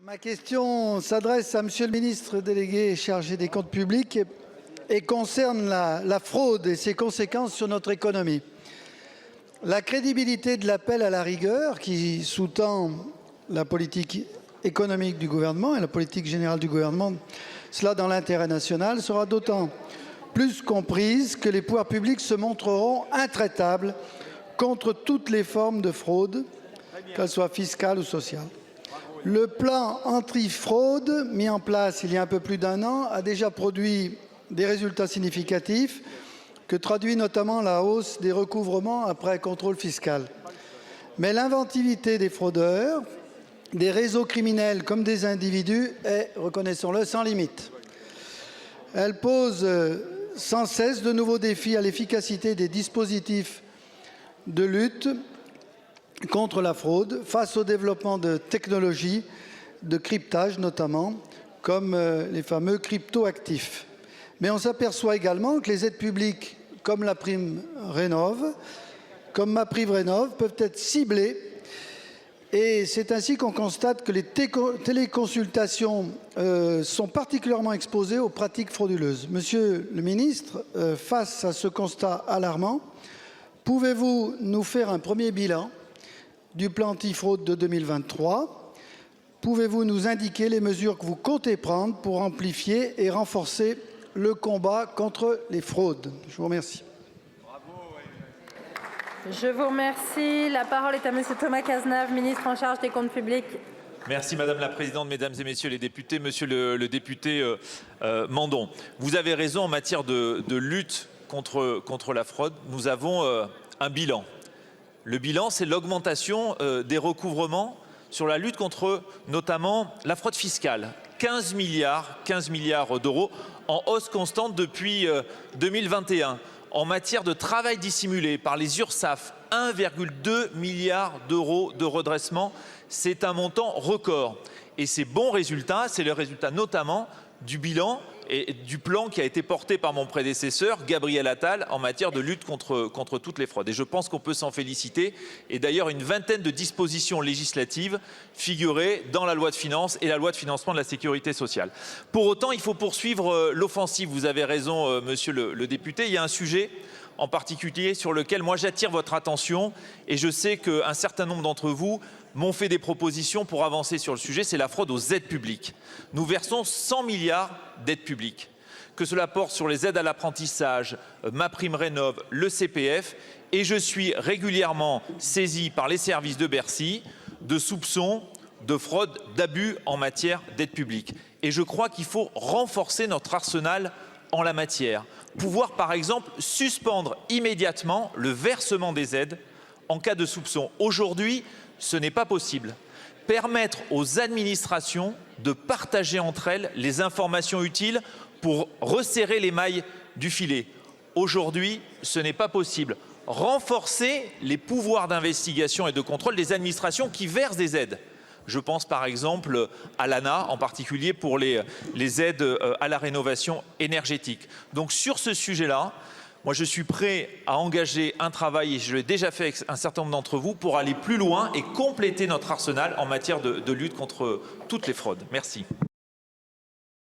Ma question s'adresse à Monsieur le ministre délégué chargé des comptes publics et concerne la fraude et ses conséquences sur notre économie. La crédibilité de l'appel à la rigueur qui sous-tend la politique économique du gouvernement et la politique générale du gouvernement, cela dans l'intérêt national, sera d'autant plus comprise que les pouvoirs publics se montreront intraitables contre toutes les formes de fraude, qu'elles soient fiscales ou sociales. Le plan anti-fraude mis en place il y a un peu plus d'un an a déjà produit des résultats significatifs que traduit notamment la hausse des recouvrements après contrôle fiscal. Mais l'inventivité des fraudeurs, des réseaux criminels comme des individus est, reconnaissons-le, sans limite. Elle pose sans cesse de nouveaux défis à l'efficacité des dispositifs de lutte contre la fraude face au développement de technologies de cryptage notamment, comme les fameux cryptoactifs. Mais on s'aperçoit également que les aides publiques comme la prime Rénov', comme MaPrimeRénov' peuvent être ciblées. Et c'est ainsi qu'on constate que les téléconsultations sont particulièrement exposées aux pratiques frauduleuses. Monsieur le ministre, face à ce constat alarmant, pouvez-vous nous faire un premier bilan du plan antifraude de 2023? Pouvez-vous nous indiquer les mesures que vous comptez prendre pour amplifier et renforcer le combat contre les fraudes? Je vous remercie. Je vous remercie. La parole est à Monsieur Thomas Cazenave, ministre en charge des comptes publics. Merci Madame la Présidente, Mesdames et Messieurs les députés. Monsieur le député Mandon, vous avez raison en matière de lutte contre la fraude. Nous avons un bilan. Le bilan, c'est l'augmentation des recouvrements sur la lutte contre notamment la fraude fiscale. 15 milliards d'euros en hausse constante depuis 2021. En matière de travail dissimulé par les URSSAF, 1,2 milliard d'euros de redressement. C'est un montant record. Et ces bons résultats, c'est le résultat notamment du bilan et du plan qui a été porté par mon prédécesseur, Gabriel Attal, en matière de lutte contre toutes les fraudes. Et je pense qu'on peut s'en féliciter. Et d'ailleurs, une vingtaine de dispositions législatives figuraient dans la loi de finances et la loi de financement de la sécurité sociale. Pour autant, il faut poursuivre l'offensive. Vous avez raison, monsieur le député. Il y a un sujet en particulier sur lequel moi j'attire votre attention et je sais qu'un certain nombre d'entre vous m'ont fait des propositions pour avancer sur le sujet, c'est la fraude aux aides publiques. Nous versons 100 milliards d'aides publiques, que cela porte sur les aides à l'apprentissage, MaPrimeRénov', le CPF, et je suis régulièrement saisi par les services de Bercy de soupçons de fraude, d'abus en matière d'aides publiques. Et je crois qu'il faut renforcer notre arsenal en la matière. Pouvoir par exemple suspendre immédiatement le versement des aides en cas de soupçon. Aujourd'hui, ce n'est pas possible. Permettre aux administrations de partager entre elles les informations utiles pour resserrer les mailles du filet. Aujourd'hui, ce n'est pas possible. Renforcer les pouvoirs d'investigation et de contrôle des administrations qui versent des aides. Je pense par exemple à l'ANA, en particulier pour les aides à la rénovation énergétique. Donc sur ce sujet-là, moi, je suis prêt à engager un travail, et je l'ai déjà fait avec un certain nombre d'entre vous, pour aller plus loin et compléter notre arsenal en matière de lutte contre toutes les fraudes. Merci.